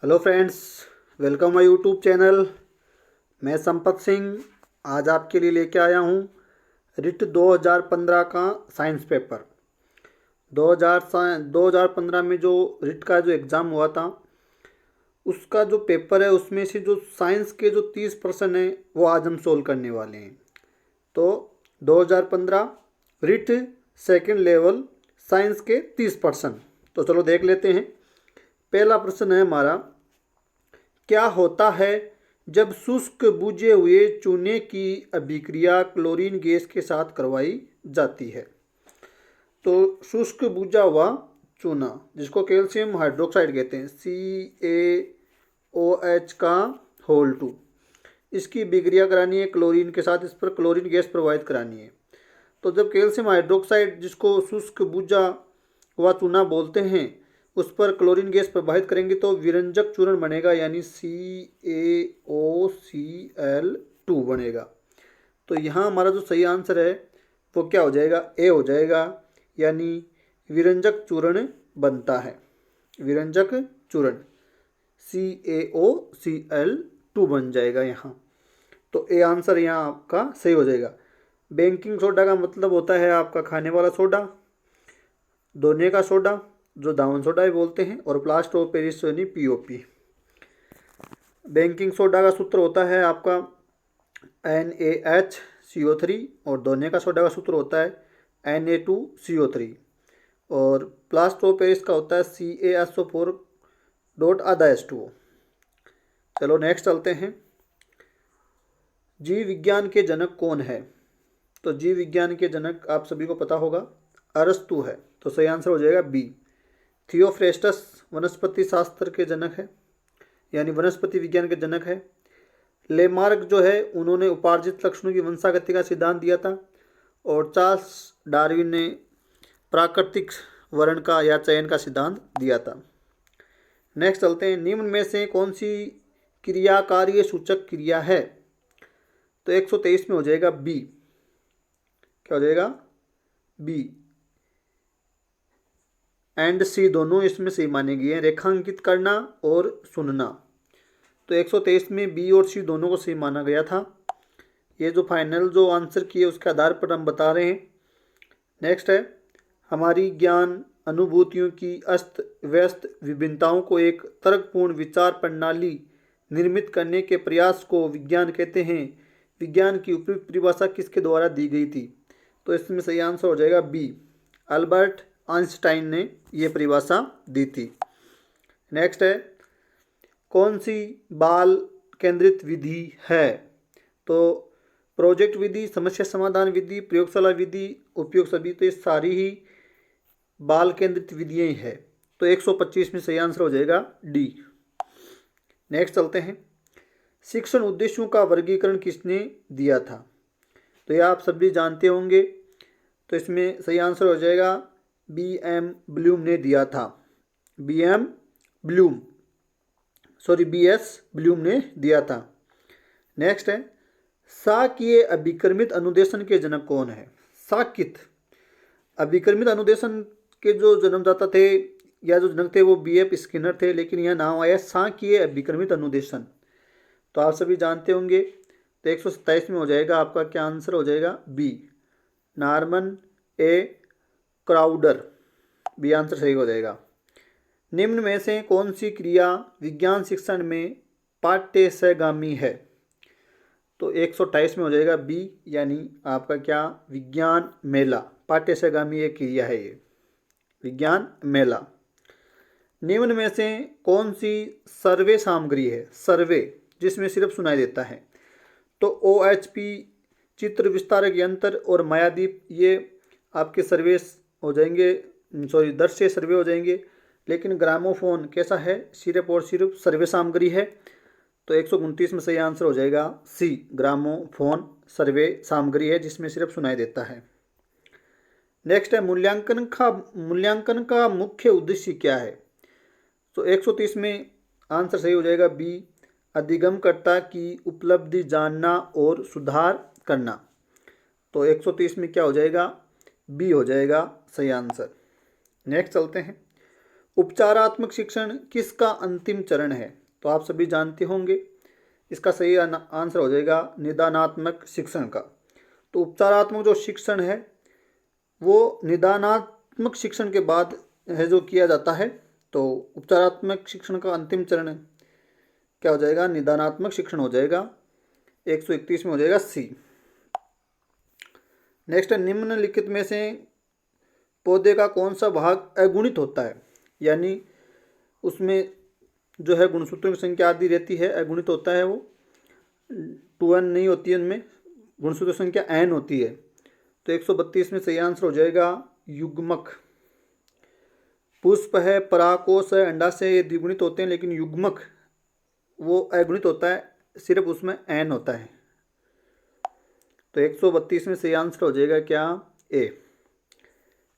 Hello friends, welcome my YouTube channel. मैं संपत सिंह आज आपके लिए लेके आया हूँ रिट 2015 का साइंस पेपर। 2015 में जो रिट का जो एग्ज़ाम हुआ था उसका जो पेपर है उसमें से जो साइंस के जो 30% है वो आज हम सोल्व करने वाले हैं। तो 2015 रिट सेकंड लेवल साइंस के 30%। तो चलो देख लेते हैं। पहला प्रश्न है हमारा, क्या होता है जब शुष्क बुझे हुए चूने की अभिक्रिया क्लोरीन गैस के साथ करवाई जाती है। तो शुष्क बुझा हुआ चूना जिसको कैल्शियम हाइड्रोक्साइड कहते हैं, CaOH का होल 2, इसकी अभिक्रिया करानी है क्लोरीन के साथ, इस पर क्लोरीन गैस प्रवाहित करानी है। तो जब कैल्शियम हाइड्रोक्साइड जिसको शुष्क बुझा हुआ चूना बोलते हैं उस पर क्लोरीन गैस प्रवाहित करेंगे तो विरंजक चूर्ण बनेगा, यानी CaOCl2 बनेगा। तो यहाँ हमारा जो सही आंसर है वो क्या हो जाएगा, ए हो जाएगा, यानी विरंजक चूर्ण बनता है। विरंजक चूर्ण CaOCl2 बन जाएगा यहाँ। तो ए आंसर यहाँ आपका सही हो जाएगा। बेकिंग सोडा का मतलब होता है आपका खाने वाला सोडा, धोने का सोडा जो दावन सोडा भी बोलते हैं, और प्लास्टर ऑफ पेरिस यानी POP। बेकिंग सोडा का सूत्र होता है आपका NaHCO3 और धोने का सोडा का सूत्र होता है Na2CO3 और प्लास्टर ऑफ पेरिस का होता है CaSO4 डॉट आधा H2O। चलो नेक्स्ट चलते हैं। जीव विज्ञान के जनक कौन है। तो जीव विज्ञान के जनक आप सभी को पता होगा, अरस्तु है। तो सही आंसर हो जाएगा बी। थियोफ्रेस्टस वनस्पति शास्त्र के जनक है, यानी वनस्पति विज्ञान के जनक है। लेमार्क जो है उन्होंने उपार्जित लक्षणों की वंशागति का सिद्धांत दिया था, और चार्ल्स डार्विन ने प्राकृतिक वर्ण का या चयन का सिद्धांत दिया था। नेक्स्ट चलते हैं। निम्न में से कौन सी क्रिया कार्य सूचक क्रिया है। तो 123 में हो जाएगा बी। क्या हो जाएगा, बी एंड सी दोनों इसमें सही माने गए हैं, रेखांकित करना और सुनना। तो 123 में बी और सी दोनों को सही माना गया था। ये जो फाइनल जो आंसर किए उसके आधार पर हम बता रहे हैं। नेक्स्ट है, हमारी ज्ञान अनुभूतियों की अस्त व्यस्त विभिन्नताओं को एक तर्कपूर्ण विचार प्रणाली निर्मित करने के प्रयास को विज्ञान कहते हैं। विज्ञान की उपयुक्त परिभाषा किसके द्वारा दी गई थी। तो इसमें सही आंसर हो जाएगा बी, अल्बर्ट आइंस्टाइन ने यह परिभाषा दी थी। नेक्स्ट है, कौन सी बाल केंद्रित विधि है। तो प्रोजेक्ट विधि, समस्या समाधान विधि, प्रयोगशाला विधि, उपयोग सभी, तो ये सारी ही बाल केंद्रित विधियाँ ही है। तो 125 में सही आंसर हो जाएगा डी। नेक्स्ट चलते हैं। शिक्षण उद्देश्यों का वर्गीकरण किसने दिया था। तो ये आप सभी जानते होंगे। तो इसमें सही आंसर हो जाएगा BM ब्लूम ने दिया था। BS ब्लूम ने दिया था। नेक्स्ट है, साक्य अभिकर्मित अनुदेशन के जनक कौन है। साकित अभिकर्मित अनुदेशन के जो जन्मदाता थे या जो जनक थे वो BF स्किनर थे, लेकिन यह नाम आया साक्य अभिकर्मित अनुदेशन। तो आप सभी जानते होंगे। तो 127 में हो जाएगा आपका क्या आंसर हो जाएगा बी, नॉर्मन ए क्राउडर। बी आंसर सही हो जाएगा। निम्न में से कौन सी क्रिया विज्ञान शिक्षण में पाठ्यसहगामी है। तो 128 में हो जाएगा बी, यानी आपका क्या विज्ञान मेला। पाठ्यसहगामी एक क्रिया है ये, विज्ञान मेला। निम्न में से कौन सी सर्वे सामग्री है, सर्वे जिसमें सिर्फ सुनाई देता है। तो OHP, चित्र विस्तारक यंत्र और मायादीप ये आपके सर्वे हो जाएंगे, दृश्य सर्वे हो जाएंगे। लेकिन ग्रामोफोन कैसा है, सिर्फ और सिर्फ सर्वे सामग्री है। तो 129 में सही आंसर हो जाएगा सी, ग्रामोफोन सर्वे सामग्री है जिसमें सिर्फ सुनाई देता है। नेक्स्ट है, मूल्यांकन का मुख्य उद्देश्य क्या है। तो 130 में आंसर सही हो जाएगा बी, अधिगमकर्ता की उपलब्धि जानना और सुधार करना। तो 130 में क्या हो जाएगा बी हो जाएगा सही आंसर। नेक्स्ट चलते हैं। उपचारात्मक शिक्षण किसका अंतिम चरण है? तो आप सभी जानते होंगे, इसका सही आंसर हो जाएगा निदानात्मक शिक्षण का। तो उपचारात्मक जो शिक्षण है वो निदानात्मक शिक्षण के बाद है जो किया जाता है। तो उपचारात्मक शिक्षण का अंतिम चरण क्या हो जाएगा? निदानात्मक शिक्षण हो जाएगा। 131 में हो जाएगा सी। नेक्स्ट है, निम्नलिखित में से पौधे का कौन सा भाग अगुणित होता है? यानी उसमें जो है गुणसूत्रों की संख्या आदि रहती है, अगुणित होता है वो, 2n नहीं होती है, उनमें गुणसूत्र संख्या n होती है। तो 132 में सही आंसर हो जाएगा युग्मक। पुष्प है, परागकोश है, अंडाशय, ये द्विगुणित होते हैं, लेकिन युग्मक वो अगुणित होता है, सिर्फ उसमें n होता है। तो 132 में सही आंसर हो जाएगा क्या? ए।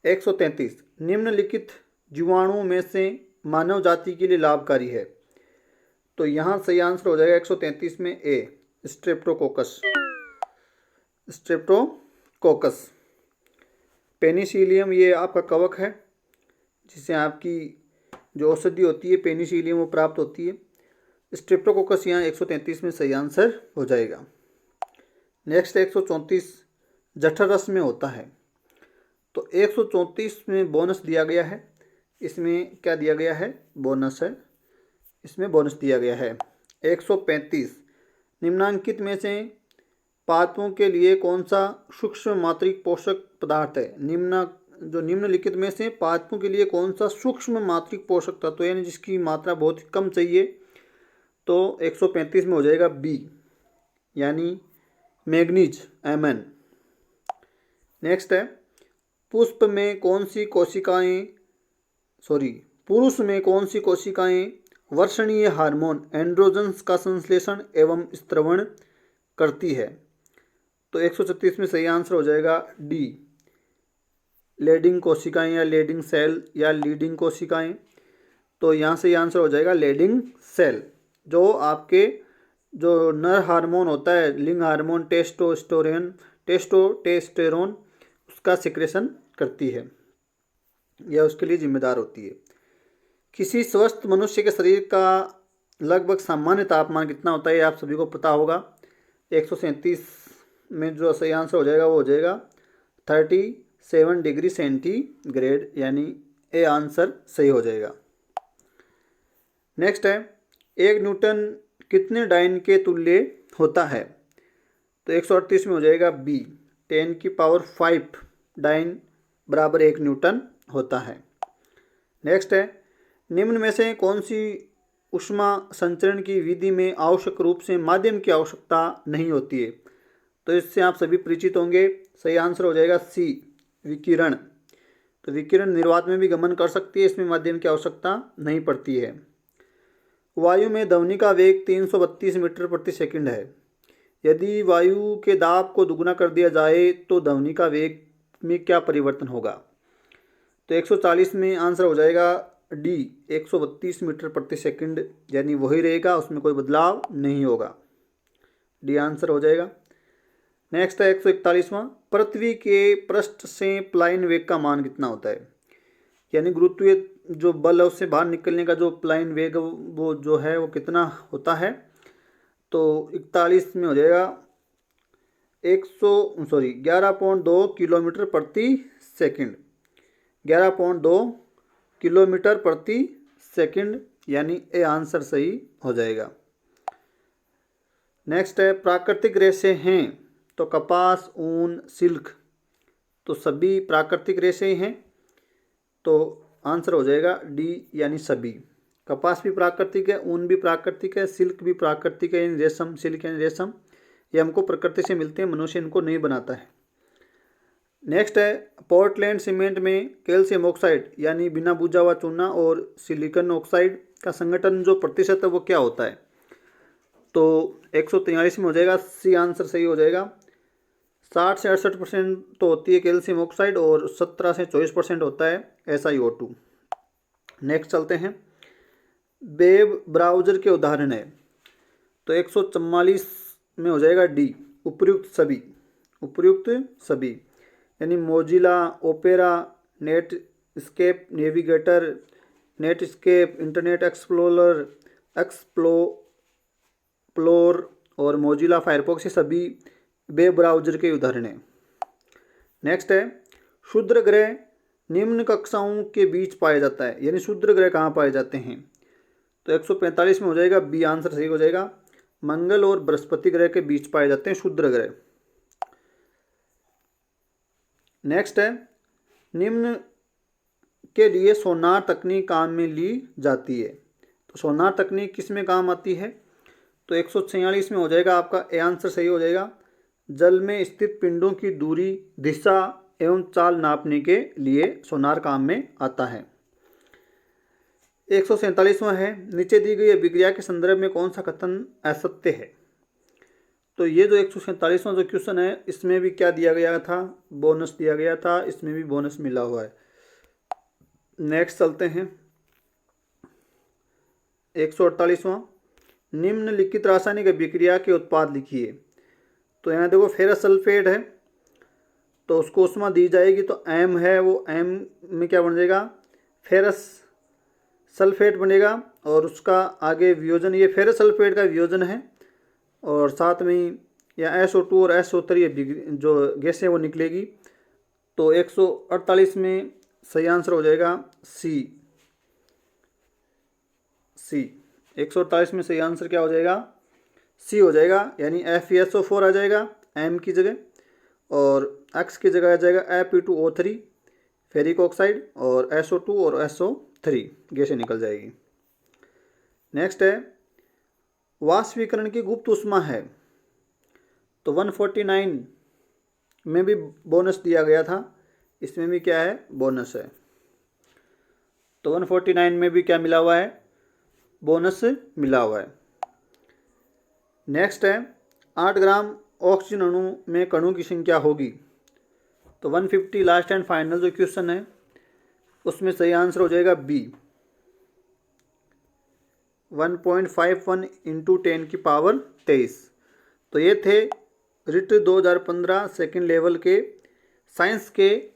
133, निम्नलिखित जीवाणुओं में से मानव जाति के लिए लाभकारी है? तो यहाँ सही आंसर हो जाएगा 133 में ए, स्ट्रेप्टोकोकस। स्ट्रेप्टोकोकस। पेनिसिलियम ये आपका कवक है, जिससे आपकी जो औषधि होती है पेनिसिलियम वो प्राप्त होती है। स्ट्रेप्टोकोकस यहाँ 133 में सही आंसर हो जाएगा। नेक्स्ट 134, जठर रस में होता है। तो 134 में बोनस दिया गया है, इसमें क्या दिया गया है? बोनस है, इसमें बोनस दिया गया है। 135, निम्नांकित में से पादपों के लिए कौन सा सूक्ष्म मात्रिक पोषक पदार्थ है? निम्नलिखित में से पादपों के लिए कौन सा सूक्ष्म मात्रिक पोषक तत्व, यानी जिसकी मात्रा बहुत ही कम चाहिए? तो 135 में हो जाएगा बी, यानी मैग्नीज, Mn। नेक्स्ट है, पुरुष में कौन सी कोशिकाएं वर्षणीय हार्मोन एंड्रोजन्स का संश्लेषण एवं स्त्रवण करती है? तो 136 में सही आंसर हो जाएगा डी, लेडिंग कोशिकाएं या लेडिंग सेल या लीडिंग कोशिकाएं। तो यहाँ से आंसर हो जाएगा लेडिंग सेल, जो आपके जो नर हार्मोन होता है, लिंग हार्मोन टेस्टोस्टेरोन, उसका सिक्रेशन करती है या उसके लिए जिम्मेदार होती है। किसी स्वस्थ मनुष्य के शरीर का लगभग सामान्य तापमान कितना होता है? आप सभी को पता होगा। 137 में जो सही आंसर हो जाएगा वो हो जाएगा 37 डिग्री सेंटीग्रेड, यानी ए आंसर सही हो जाएगा। नेक्स्ट है, 1 न्यूटन कितने डाइन के तुल्य होता है? तो 138 में हो जाएगा बी, 10⁵ डाइन बराबर 1 न्यूटन होता है। नेक्स्ट है, निम्न में से कौन सी ऊष्मा संचरण की विधि में आवश्यक रूप से माध्यम की आवश्यकता नहीं होती है? तो इससे आप सभी परिचित होंगे। सही आंसर हो जाएगा सी, विकिरण। तो विकिरण निर्वात में भी गमन कर सकती है, इसमें माध्यम की आवश्यकता नहीं पड़ती है। वायु में ध्वनि का वेग 332 मीटर प्रति सेकंड है। यदि वायु के दाब को दुगुना कर दिया जाए तो ध्वनि का वेग में क्या परिवर्तन होगा? तो 140 में आंसर हो जाएगा डी, 132 मीटर प्रति सेकंड, यानी वही रहेगा, उसमें कोई बदलाव नहीं होगा। डी आंसर हो जाएगा। नेक्स्ट है 141वां, पृथ्वी के पृष्ठ से प्लाइन वेग का मान कितना होता है? यानी गुरुत्वीय जो बल है उससे बाहर निकलने का जो प्लाइन वेग वो जो है वो कितना होता है? तो 41 में हो जाएगा 11.2 किलोमीटर प्रति सेकंड, 11.2 किलोमीटर प्रति सेकंड, यानी ए आंसर सही हो जाएगा। नेक्स्ट है, प्राकृतिक रेशे हैं तो कपास, ऊन, सिल्क, तो सभी प्राकृतिक रेशे ही हैं, तो आंसर हो जाएगा डी, यानी सभी। कपास भी प्राकृतिक है, ऊन भी प्राकृतिक है, सिल्क भी प्राकृतिक है, यानी रेशम, सिल्क यानी रेशम, ये हमको प्रकृति से मिलते हैं, मनुष्य इनको नहीं बनाता है। नेक्स्ट है, पोर्टलैंड सीमेंट में कैल्शियम ऑक्साइड यानी बिना बुझा हुआ चूना और सिलिकॉन ऑक्साइड का संगठन जो प्रतिशत है वो क्या होता है? तो 143 में हो जाएगा सी, आंसर सही हो जाएगा। 60 से 68% तो होती है कैल्शियम ऑक्साइड और 17 से 24% होता है SiO2। नेक्स्ट चलते हैं, वेब ब्राउज़र के उदाहरण है। तो 144 में हो जाएगा डी, उपयुक्त सभी, यानी Mozilla, opera, Netscape, navigator, Netscape, internet explore और मोजिला फायरफॉक्स, ये सभी वेब ब्राउज़र के उदाहरण हैं। नेक्स्ट है क्षुद्र ग्रह निम्न कक्षाओं के बीच पाया जाता है, यानी क्षुद्र ग्रह कहाँ पाए जाते हैं? तो 145 में हो जाएगा बी आंसर सही हो जाएगा। मंगल और बृहस्पति ग्रह के बीच पाए जाते हैं क्षुद्र ग्रह। नेक्स्ट है निम्न के लिए सोनार तकनीक काम में ली जाती है। तो सोनार तकनीक किस में काम आती है? तो 146 में हो जाएगा आपका ए आंसर सही हो जाएगा। जल में स्थित पिंडों की दूरी, दिशा एवं चाल नापने के लिए सोनार काम में आता है। 147वां है नीचे दी गई अभिक्रिया के संदर्भ में कौन सा कथन असत्य है? तो ये जो 147वां जो क्वेश्चन है इसमें भी क्या दिया गया था? बोनस दिया गया था, इसमें भी बोनस मिला हुआ है। नेक्स्ट चलते हैं 148वां निम्नलिखित रासायनिक अभिक्रिया के उत्पाद लिखिए। तो यहाँ देखो फेरस सल्फेट है तो उसको ऊष्मा दी जाएगी तो एम है, वो एम में क्या बन जाएगा? फेरस सल्फेट बनेगा और उसका आगे वियोजन, ये फेरस सल्फेट का वियोजन है और साथ में या SO2 और SO3 जो गैस है वो निकलेगी। तो 148 में सही आंसर हो जाएगा सी। 148 में सही आंसर क्या हो जाएगा? सी हो जाएगा, यानी FeSO4 आ जाएगा एम की जगह और एक्स की जगह आ जाएगा Fe2O3 फेरिक ऑक्साइड और SO2 और SO3 गैसें निकल जाएगी। नेक्स्ट है वाष्पीकरण की गुप्त ऊष्मा है। तो 149 में भी बोनस दिया गया था, इसमें भी क्या है? बोनस है। तो 149 में भी क्या मिला हुआ है? बोनस मिला हुआ है। नेक्स्ट है 8 ग्राम ऑक्सीजन अणु में कणों की संख्या होगी। तो 150 लास्ट एंड फाइनल जो क्वेश्चन है उसमें सही आंसर हो जाएगा बी 1.51 इंटू 10 की पावर 23। तो ये थे रिट 2015 सेकेंड लेवल के साइंस के